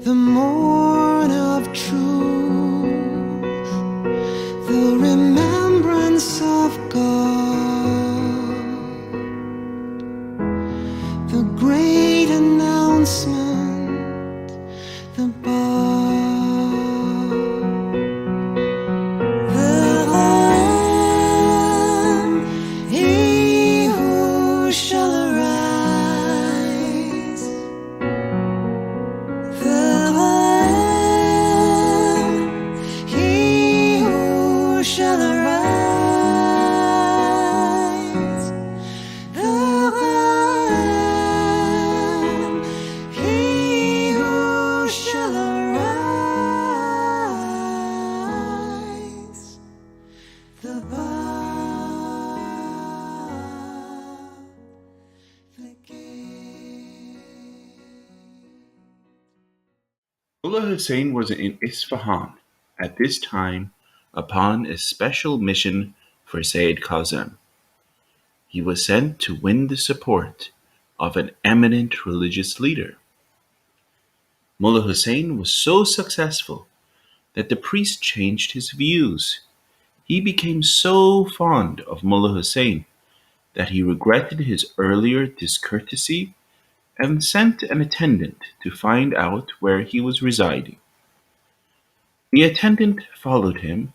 the morn of truth, the remembrance of God, the great announcement, the bar. Mullah Husayn was in Isfahan at this time upon a special mission for Sayyid Kazim. He was sent to win the support of an eminent religious leader. Mullah Husayn was so successful that the priest changed his views. He became so fond of Mullah Husayn that he regretted his earlier discourtesy and sent an attendant to find out where he was residing. The attendant followed him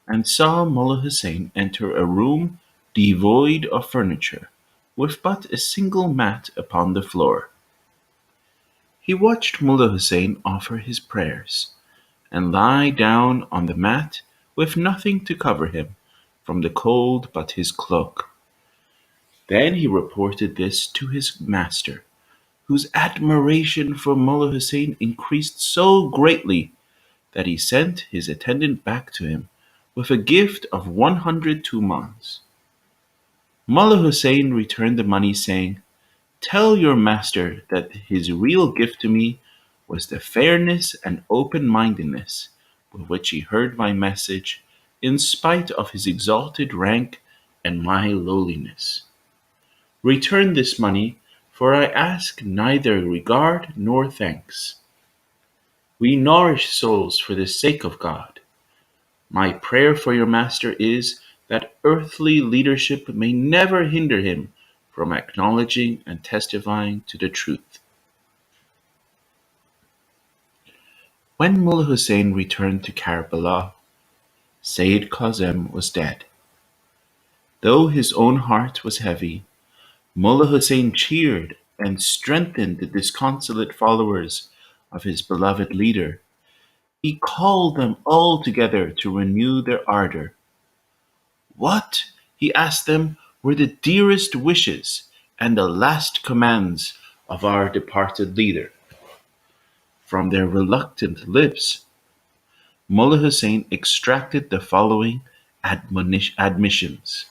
and saw Mullah Husayn enter a room devoid of furniture, with but a single mat upon the floor. He watched Mullah Husayn offer his prayers and lie down on the mat with nothing to cover him from the cold but his cloak. Then he reported this to his master, whose admiration for Mullah Husayn increased so greatly that he sent his attendant back to him with a gift of 100 tumans. Mullah Husayn returned the money, saying, "Tell your master that his real gift to me was the fairness and open-mindedness with which he heard my message, in spite of his exalted rank and my lowliness. Return this money, for I ask neither regard nor thanks. We nourish souls for the sake of God. My prayer for your master is that earthly leadership may never hinder him from acknowledging and testifying to the truth." When Mullah Husayn returned to Karbala, Sayyid Kazim was dead. Though his own heart was heavy, Mullah Husayn cheered and strengthened the disconsolate followers of his beloved leader. He called them all together to renew their ardor. What, he asked them, were the dearest wishes and the last commands of our departed leader? From their reluctant lips, Mullah Husayn extracted the following admissions.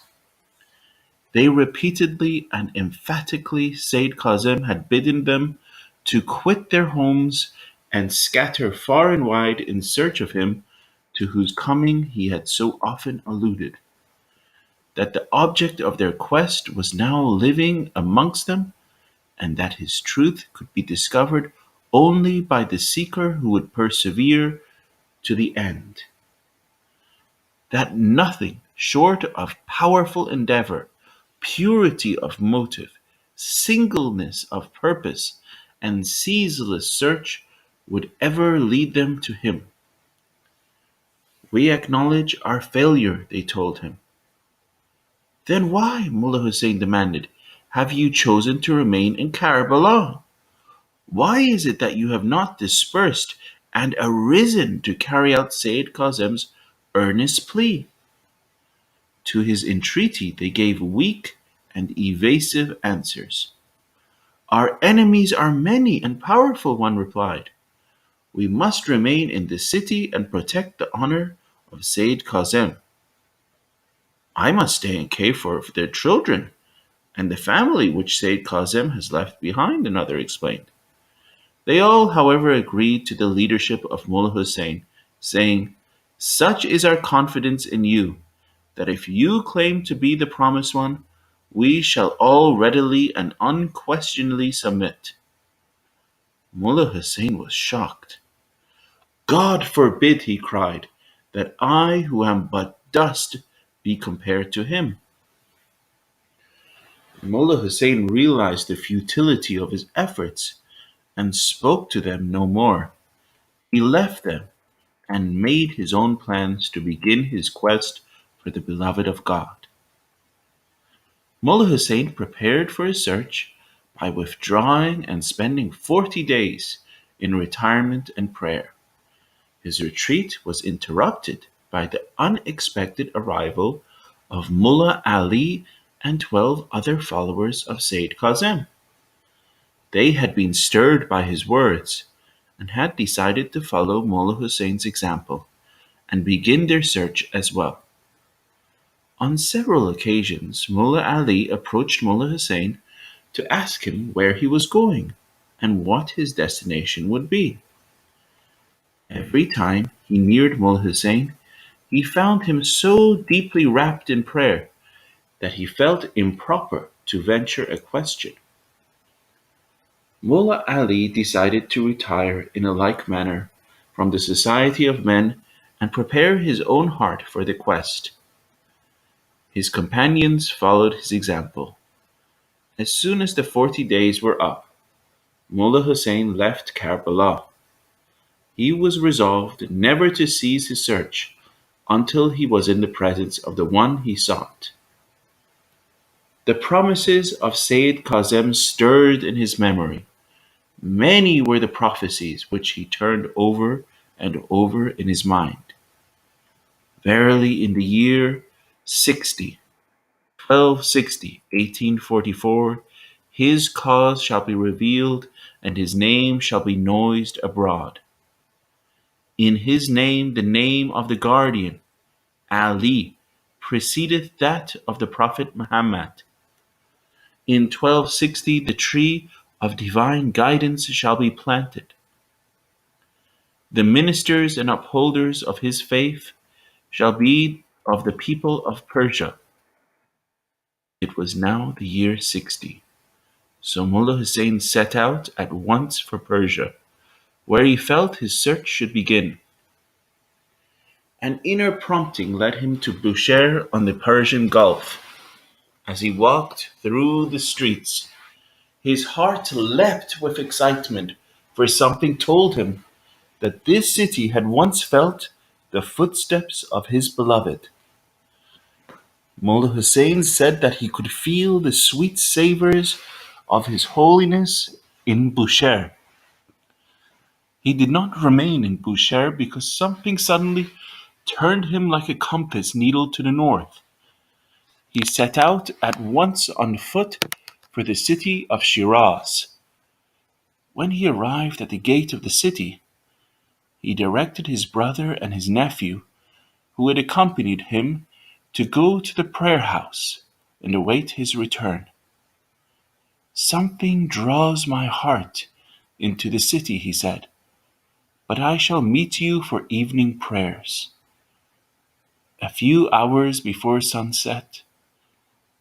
They repeatedly and emphatically Sayyid Kazim had bidden them to quit their homes and scatter far and wide in search of him to whose coming he had so often alluded, that the object of their quest was now living amongst them, and that his truth could be discovered only by the seeker who would persevere to the end, that nothing short of powerful endeavor, purity of motive, singleness of purpose, and ceaseless search would ever lead them to him. We acknowledge our failure, they told him. Then why, Mullah Husayn demanded, have you chosen to remain in Karbala? Why is it that you have not dispersed and arisen to carry out Sayyid Kazim's earnest plea? To his entreaty they gave weak and evasive answers. Our enemies are many and powerful, one replied. We must remain in the city and protect the honor of Sayyid Kazim. I must stay in cave for their children and the family which Sayyid Kazim has left behind, another explained. They all, however, agreed to the leadership of Mullah Husayn, saying, "Such is our confidence in you, that if you claim to be the promised one, we shall all readily and unquestioningly submit. Mullah Husayn was shocked. God forbid, he cried, that I, who am but dust, be compared to him. Mullah Husayn realized the futility of his efforts and spoke to them no more. He left them and made his own plans to begin his quest for the beloved of God. Mullah Husayn prepared for his search by withdrawing and spending 40 days in retirement and prayer. His retreat was interrupted by the unexpected arrival of Mullah Ali and 12 other followers of Sayyid Kazim. They had been stirred by his words and had decided to follow Mullah Husayn's example and begin their search as well. On several occasions, Mullah Ali approached Mullah Husayn to ask him where he was going and what his destination would be. Every time he neared Mullah Husayn, he found him so deeply wrapped in prayer that he felt improper to venture a question. Mullah Ali decided to retire in a like manner from the society of men and prepare his own heart for the quest. His companions followed his example. As soon as the 40 days were up, Mullah Husayn left Karbala. He was resolved never to cease his search until he was in the presence of the one he sought. The promises of Sayyid Kazim stirred in his memory. Many were the prophecies which he turned over and over in his mind. Verily, in the year 1260, 1844, his cause shall be revealed, and his name shall be noised abroad. In his name, the name of the guardian, Ali, precedeth that of the Prophet Muhammad. In 1260, the tree of divine guidance shall be planted. The ministers and upholders of his faith shall be of the people of Persia. It was now the year 60, so Mullah Husayn set out at once for Persia, where he felt his search should begin. An inner prompting led him to Bushehr on the Persian Gulf. As he walked through the streets, his heart leapt with excitement, for something told him that this city had once felt the footsteps of his beloved. Mullah Husayn said that he could feel the sweet savors of His Holiness in Bushehr. He did not remain in Bushehr because something suddenly turned him like a compass needle to the north. He set out at once on foot for the city of Shiraz. When he arrived at the gate of the city, he directed his brother and his nephew, who had accompanied him, to go to the prayer house and await his return. Something draws my heart into the city, he said, but I shall meet you for evening prayers. A few hours before sunset,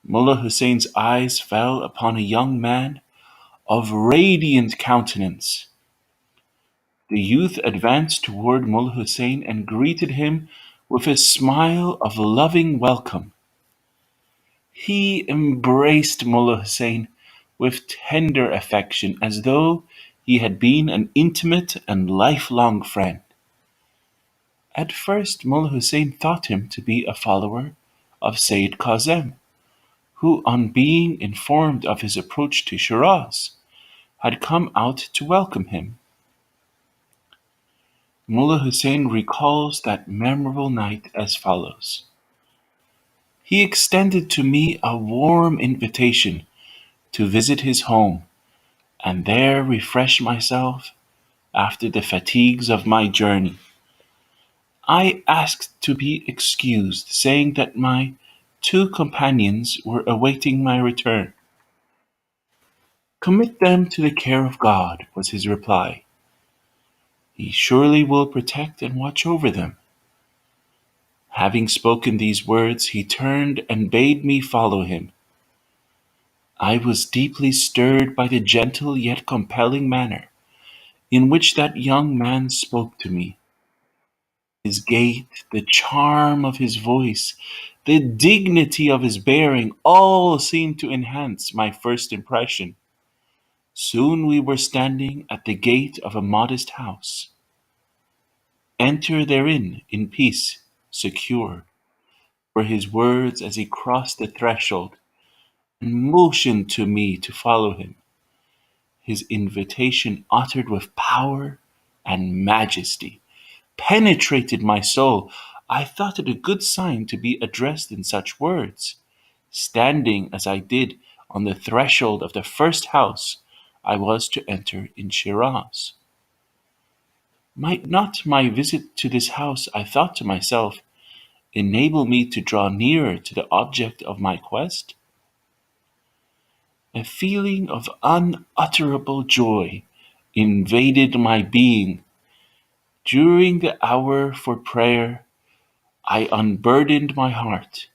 Mullah Husayn's eyes fell upon a young man of radiant countenance. The youth advanced toward Mullah Husayn and greeted him with a smile of loving welcome. He embraced Mullah Husayn with tender affection, as though he had been an intimate and lifelong friend. At first, Mullah Husayn thought him to be a follower of Sayyid Kazim, who, on being informed of his approach to Shiraz, had come out to welcome him. Mullah Husayn recalls that memorable night as follows. He extended to me a warm invitation to visit his home and there refresh myself after the fatigues of my journey. I asked to be excused, saying that my 2 companions were awaiting my return. Commit them to the care of God, was his reply. He surely will protect and watch over them. Having spoken these words, he turned and bade me follow him. I was deeply stirred by the gentle yet compelling manner in which that young man spoke to me. His gait, the charm of his voice, the dignity of his bearing, all seemed to enhance my first impression. Soon we were standing at the gate of a modest house. "Enter therein in peace, secure," were his words as he crossed the threshold and motioned to me to follow him. His invitation, uttered with power and majesty, penetrated my soul. I thought it a good sign to be addressed in such words. Standing as I did on the threshold of the first house I was to enter in Shiraz. Might not my visit to this house, I thought to myself, enable me to draw nearer to the object of my quest? A feeling of unutterable joy invaded my being. During the hour for prayer, I unburdened my heart.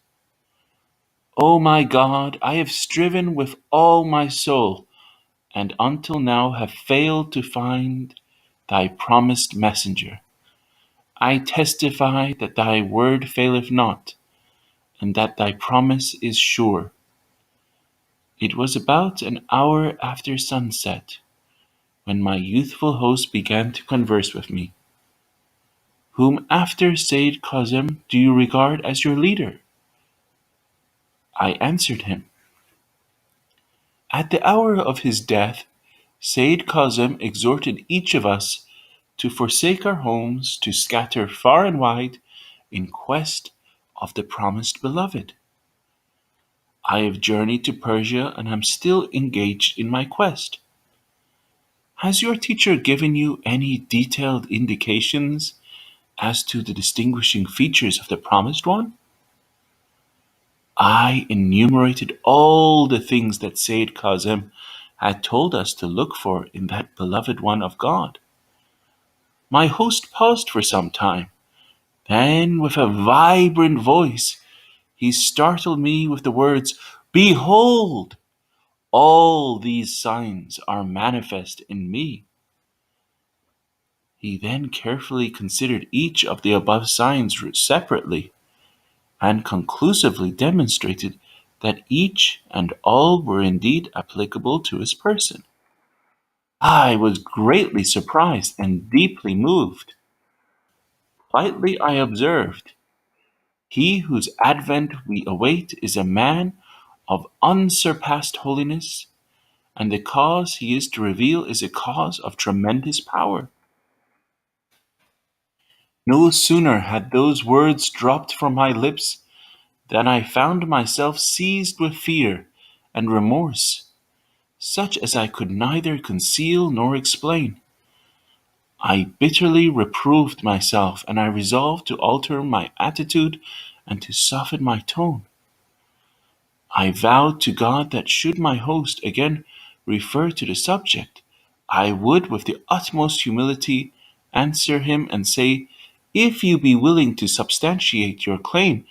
O my God, I have striven with all my soul, and until now have failed to find thy promised messenger. I testify that thy word faileth not, and that thy promise is sure. It was about an hour after sunset when my youthful host began to converse with me. Whom after Sayyid Kazim do you regard as your leader? I answered him. At the hour of his death, Sayyid Kazim exhorted each of us to forsake our homes, to scatter far and wide in quest of the promised beloved. I have journeyed to Persia and am still engaged in my quest. Has your teacher given you any detailed indications as to the distinguishing features of the promised one? I enumerated all the things that Sayyid Kazim had told us to look for in that beloved one of God. My host paused for some time. Then, with a vibrant voice, he startled me with the words, "Behold, all these signs are manifest in me." He then carefully considered each of the above signs separately and conclusively demonstrated that each and all were indeed applicable to his person. I was greatly surprised and deeply moved. Politely I observed, "He whose advent we await is a man of unsurpassed holiness, and the cause he is to reveal is a cause of tremendous power." No sooner had those words dropped from my lips than I found myself seized with fear and remorse, such as I could neither conceal nor explain. I bitterly reproved myself, and I resolved to alter my attitude and to soften my tone. I vowed to God that should my host again refer to the subject, I would with the utmost humility answer him and say, "If you be willing to substantiate your claim,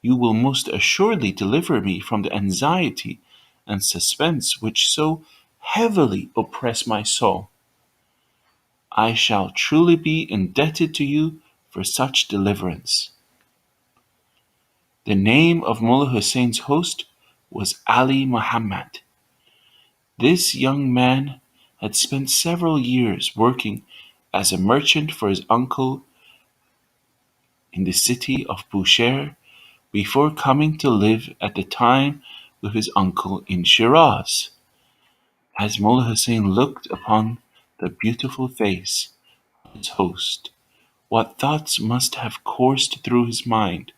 you will most assuredly deliver me from the anxiety and suspense which so heavily oppress my soul. I shall truly be indebted to you for such deliverance." The name of Mullah Husayn's host was Ali Muhammad. This young man had spent several years working as a merchant for his uncle in the city of Bushehr before coming to live at the time with his uncle in Shiraz. As Mullah Husayn looked upon the beautiful face of his host, what thoughts must have coursed through his mind,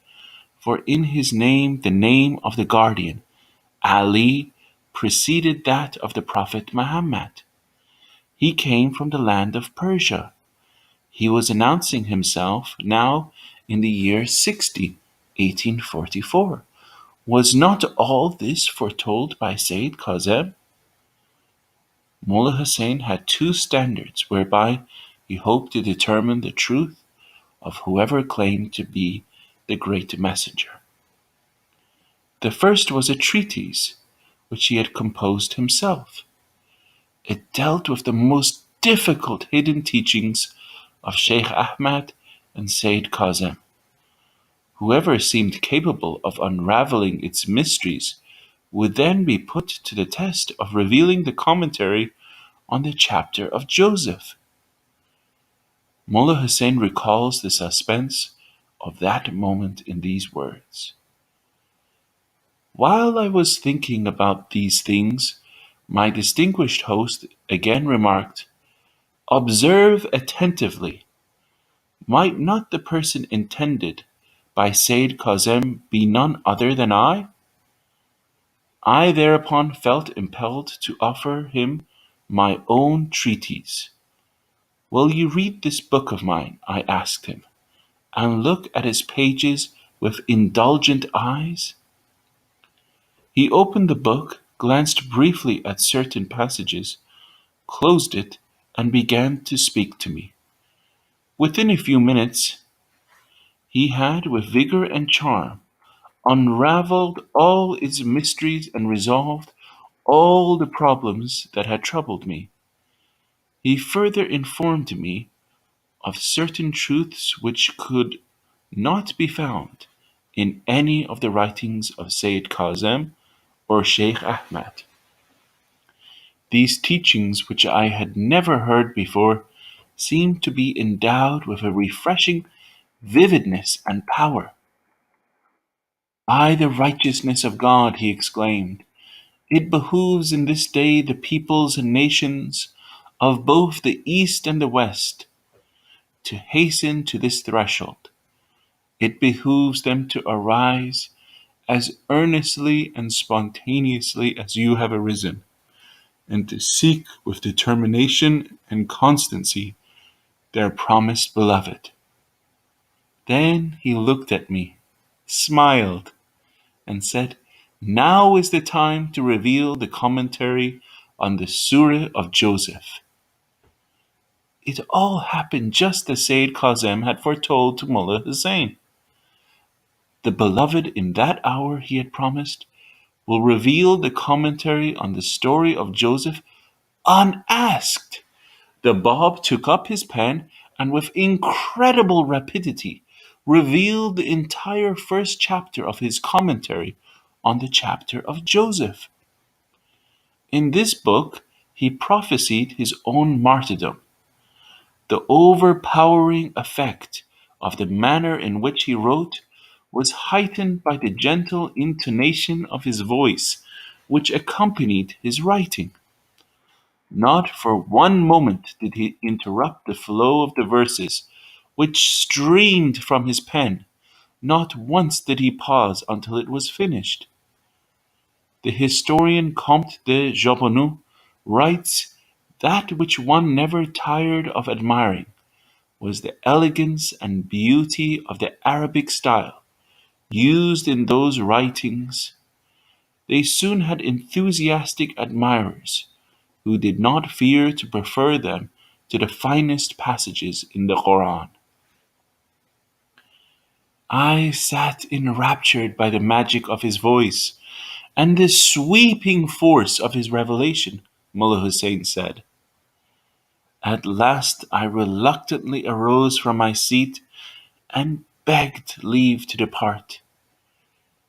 for in his name the name of the guardian, Ali, preceded that of the Prophet Muhammad. He came from the land of Persia. He was announcing himself now in the year 60, 1844. Was not all this foretold by Sayyid Kazim? Mullah Husayn had two standards whereby he hoped to determine the truth of whoever claimed to be the great messenger. The first was a treatise which he had composed himself. It dealt with the most difficult hidden teachings of Sheikh Ahmad and Sayyid Kazim. Whoever seemed capable of unraveling its mysteries would then be put to the test of revealing the commentary on the chapter of Joseph. Mullá Husayn recalls the suspense of that moment in these words. While I was thinking about these things, my distinguished host again remarked, "Observe attentively. Might not the person intended by Sayyid Kazim be none other than I?" I thereupon felt impelled to offer him my own treatise. "Will you read this book of mine?" I asked him, "and look at its pages with indulgent eyes?" He opened the book, glanced briefly at certain passages, closed it, and began to speak to me. Within a few minutes, he had, with vigor and charm, unraveled all its mysteries and resolved all the problems that had troubled me. He further informed me of certain truths which could not be found in any of the writings of Sayyid Kazim or Sheikh Ahmad. These teachings, which I had never heard before, seemed to be endowed with a refreshing vividness and power. "By the righteousness of God," he exclaimed, "it behooves in this day the peoples and nations of both the East and the West to hasten to this threshold. It behooves them to arise as earnestly and spontaneously as you have arisen, and to seek with determination and constancy their promised beloved." Then he looked at me, smiled, and said, "Now is the time to reveal the commentary on the Surah of Joseph." It all happened just as Sayyid Kazim had foretold to Mullá Husayn. The beloved in that hour, he had promised, will reveal the commentary on the story of Joseph unasked. The Bab took up his pen and with incredible rapidity revealed the entire first chapter of his commentary on the chapter of Joseph. In this book, he prophesied his own martyrdom. The overpowering effect of the manner in which he wrote was heightened by the gentle intonation of his voice, which accompanied his writing. Not for one moment did he interrupt the flow of the verses which streamed from his pen. Not once did he pause until it was finished. The historian Comte de Jobonneau writes, "That which one never tired of admiring was the elegance and beauty of the Arabic style used in those writings. They soon had enthusiastic admirers who did not fear to prefer them to the finest passages in the Quran." I sat enraptured by the magic of his voice and the sweeping force of his revelation, Mullá Husayn said. At last I reluctantly arose from my seat and begged leave to depart.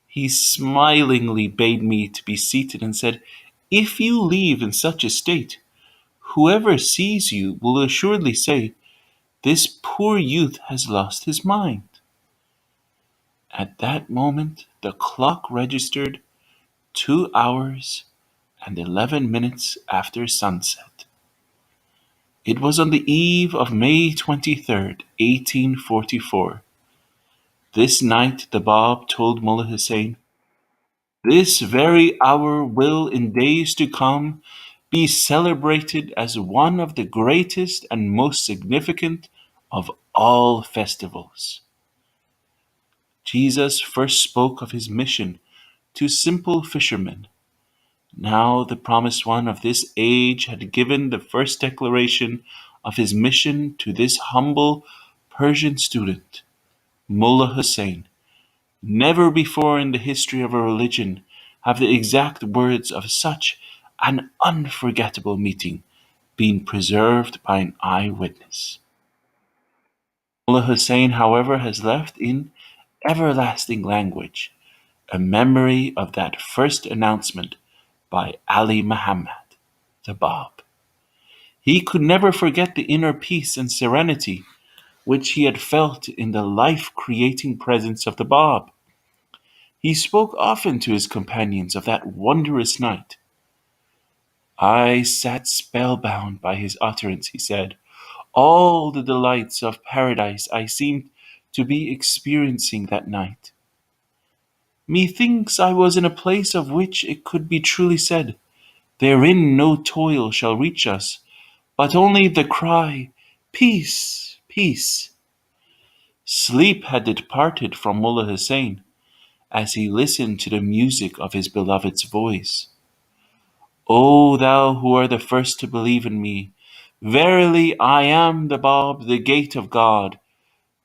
He smilingly bade me to be seated and said, "If you leave in such a state, whoever sees you will assuredly say, 'This poor youth has lost his mind.'" At that moment the clock registered 2 hours and 11 minutes after sunset. It was on the eve of May 23rd, 1844. This night the Bab told Mullá Husayn, "This very hour will in days to come be celebrated as one of the greatest and most significant of all festivals." Jesus first spoke of his mission to simple fishermen. Now the promised one of this age had given the first declaration of his mission to this humble Persian student, Mullá Husayn. Never before in the history of a religion have the exact words of such an unforgettable meeting been preserved by an eyewitness. Mullá Husayn, however, has left in everlasting language a memory of that first announcement by Ali Muhammad, the Bab. He could never forget the inner peace and serenity which he had felt in the life-creating presence of the Bab. He spoke often to his companions of that wondrous night. I sat spellbound by his utterance, he said. All the delights of paradise I seemed to be experiencing that night. Methinks I was in a place of which it could be truly said, therein no toil shall reach us, but only the cry, peace, peace. Sleep had departed from Mullá Husayn as he listened to the music of his beloved's voice. O thou who are the first to believe in me, verily I am the Bab, the gate of God.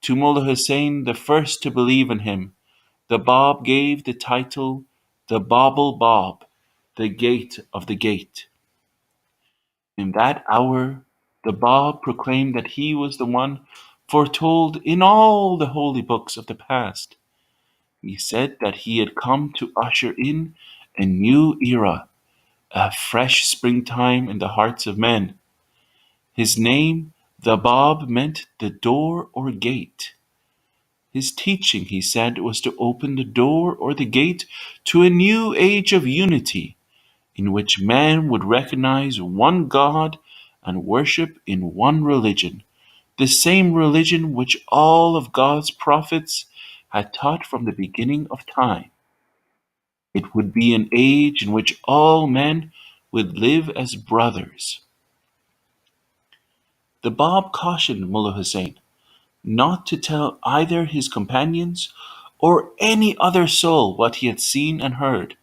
To Mullá Husayn, the first to believe in him, the Bab gave the title the Babul Bab, the gate of the gate. In that hour, the Bab proclaimed that he was the one foretold in all the holy books of the past. He said that he had come to usher in a new era, a fresh springtime in the hearts of men. His name, the Bab, meant the door or gate. His teaching, he said, was to open the door or the gate to a new age of unity, in which man would recognize one God and worship in one religion, the same religion which all of God's prophets had taught from the beginning of time. It would be an age in which all men would live as brothers. The Bab cautioned Mullá Husayn not to tell either his companions or any other soul what he had seen and heard.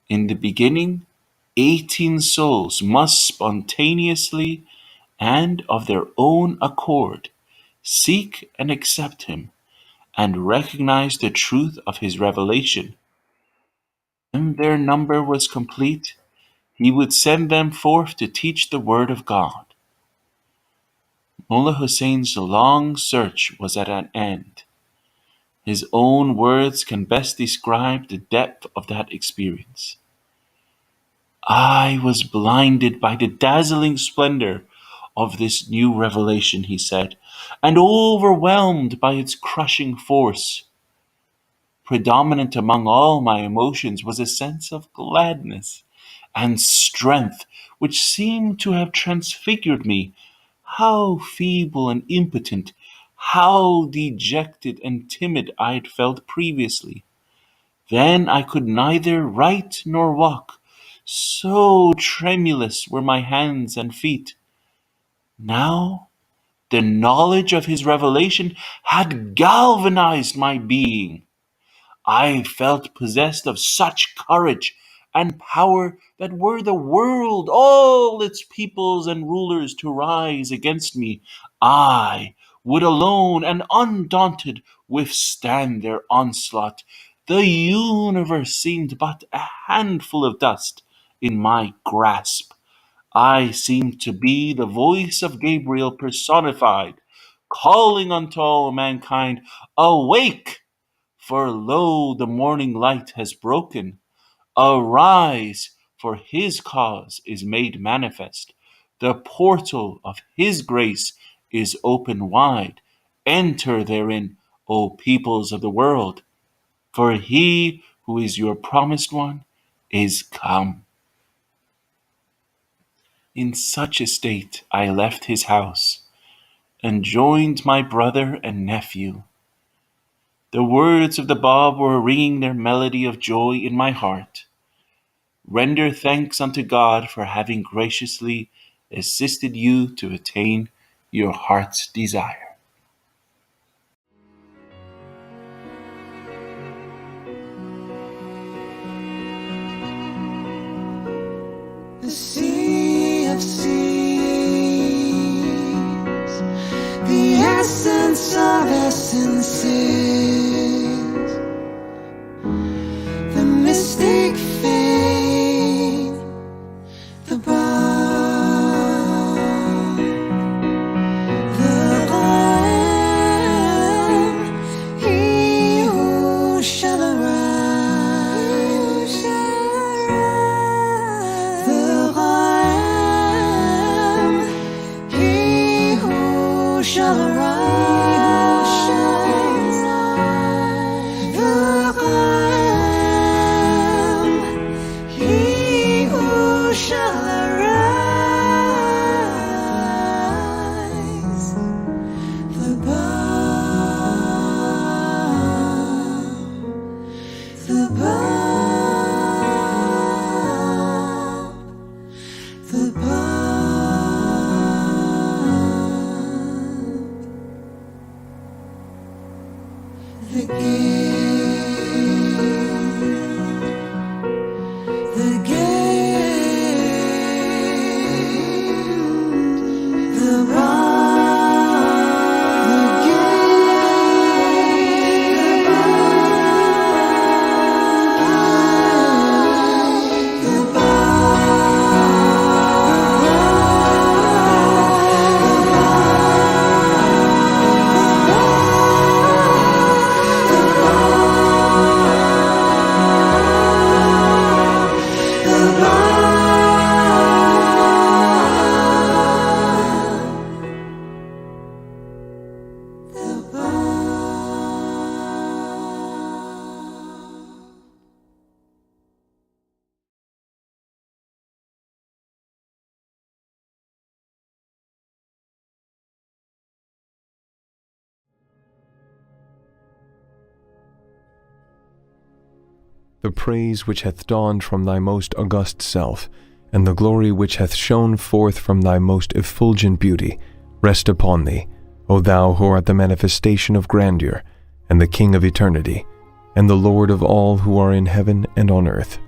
In the beginning, 18 souls must spontaneously and of their own accord seek and accept him and recognize the truth of his revelation. When their number was complete, he would send them forth to teach the word of God. Mullá Husayn's long search was at an end. His own words can best describe the depth of that experience. I was blinded by the dazzling splendor of this new revelation, he said, and overwhelmed by its crushing force. Predominant among all my emotions was a sense of gladness and strength which seemed to have transfigured me. How feeble and impotent, how dejected and timid I had felt previously. Then I could neither write nor walk, so tremulous were my hands and feet. Now the knowledge of his revelation had galvanized my being. I felt possessed of such courage and power that were the world, all its peoples and rulers to rise against me, I would alone and undaunted withstand their onslaught. The universe seemed but a handful of dust in my grasp. I seemed to be the voice of Gabriel personified, calling unto all mankind, awake! For lo, the morning light has broken. Arise, for his cause is made manifest. The portal of his grace is open wide. Enter therein, O peoples of the world, for he who is your promised one is come. In such a state I left his house and joined my brother and nephew. The words of the Bab were ringing their melody of joy in my heart. Render thanks unto God for having graciously assisted you to attain your heart's desire. The sea of seas, the essence of essences, the mystery the praise which hath dawned from thy most august self, and the glory which hath shone forth from thy most effulgent beauty, rest upon thee, O thou who art the manifestation of grandeur, and the King of eternity, and the Lord of all who are in heaven and on earth.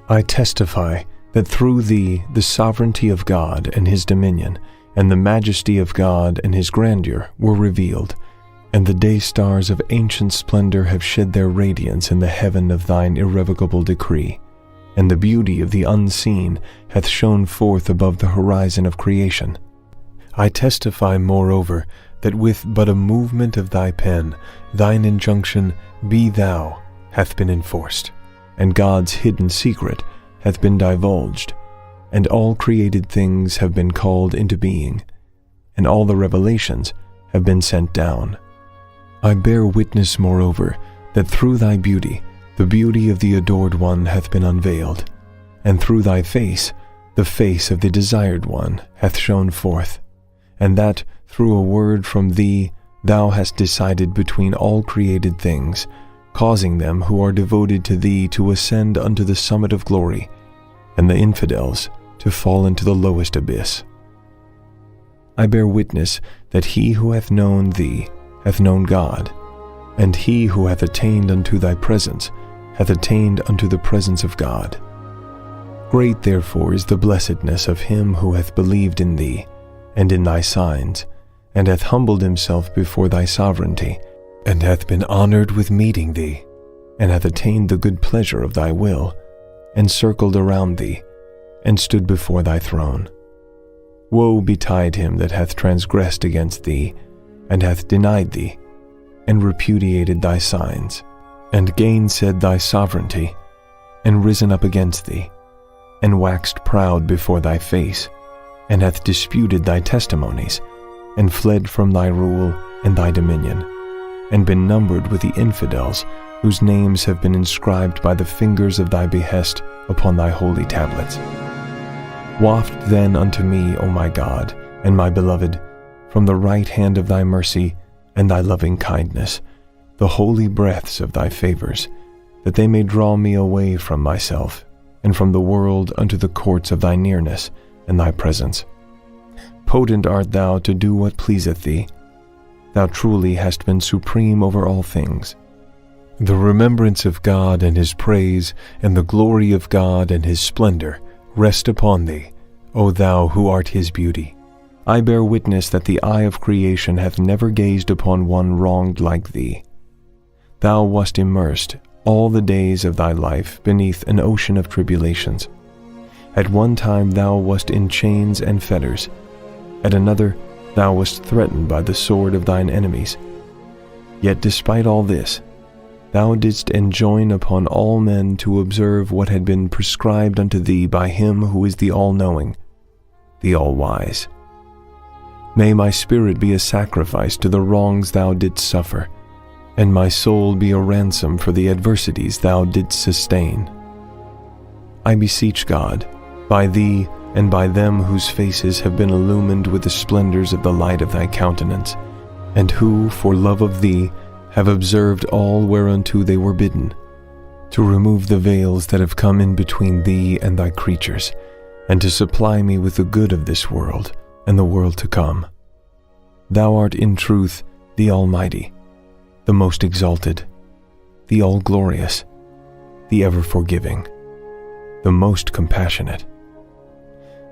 I testify that through thee the sovereignty of God and his dominion, and the majesty of God and his grandeur were revealed, and the day stars of ancient splendor have shed their radiance in the heaven of thine irrevocable decree, and the beauty of the unseen hath shone forth above the horizon of creation. I testify, moreover, that with but a movement of thy pen, thine injunction, Be thou, hath been enforced, and God's hidden secret hath been divulged, and all created things have been called into being, and all the revelations have been sent down. I bear witness, moreover, that through thy beauty, the beauty of the adored one hath been unveiled, and through thy face, the face of the desired one hath shone forth, and that through a word from thee thou hast decided between all created things, causing them who are devoted to thee to ascend unto the summit of glory, and the infidels to fall into the lowest abyss. I bear witness that he who hath known thee hath known God, and he who hath attained unto thy presence hath attained unto the presence of God. Great therefore is the blessedness of him who hath believed in thee, and in thy signs, and hath humbled himself before thy sovereignty, and hath been honored with meeting thee, and hath attained the good pleasure of thy will, and circled around thee, and stood before thy throne. Woe betide him that hath transgressed against thee, and hath denied thee, and repudiated thy signs, and gainsaid thy sovereignty, and risen up against thee, and waxed proud before thy face, and hath disputed thy testimonies, and fled from thy rule and thy dominion, and been numbered with the infidels, whose names have been inscribed by the fingers of thy behest upon thy holy tablets. Waft then unto me, O my God, and my beloved, from the right hand of thy mercy and thy loving kindness, the holy breaths of thy favors, that they may draw me away from myself, and from the world unto the courts of thy nearness and thy presence. Potent art thou to do what pleaseth thee. Thou truly hast been supreme over all things. The remembrance of God and his praise, and the glory of God and his splendor, rest upon thee, O thou who art his beauty. I bear witness that the eye of creation hath never gazed upon one wronged like thee. Thou wast immersed all the days of thy life beneath an ocean of tribulations. At one time thou wast in chains and fetters. At another thou wast threatened by the sword of thine enemies. Yet despite all this, thou didst enjoin upon all men to observe what had been prescribed unto thee by him who is the all-knowing, the all-wise. May my spirit be a sacrifice to the wrongs thou didst suffer, and my soul be a ransom for the adversities thou didst sustain. I beseech God, by thee and by them whose faces have been illumined with the splendors of the light of thy countenance, and who, for love of thee, have observed all whereunto they were bidden, to remove the veils that have come in between thee and thy creatures, and to supply me with the good of this world and the world to come. Thou art in truth the Almighty, the most exalted, the all-glorious, the ever-forgiving, the most compassionate.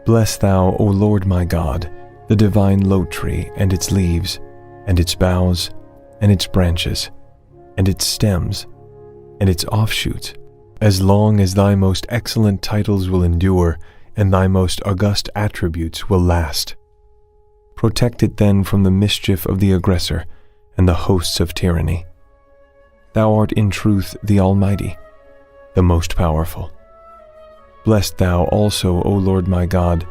Bless thou, O Lord my God, the divine lote tree and its leaves, and its boughs, and its branches, and its stems, and its offshoots, as long as thy most excellent titles will endure, and thy most august attributes will last. Protect it then from the mischief of the aggressor and the hosts of tyranny. Thou art in truth the Almighty, the most powerful. Bless thou also, O Lord my God,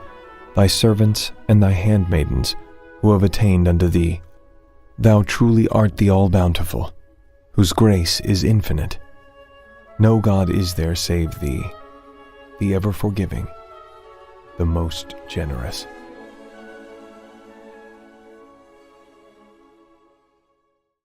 thy servants and thy handmaidens, who have attained unto thee. Thou truly art the all-bountiful, whose grace is infinite. No God is there save thee, the ever-forgiving, the most generous.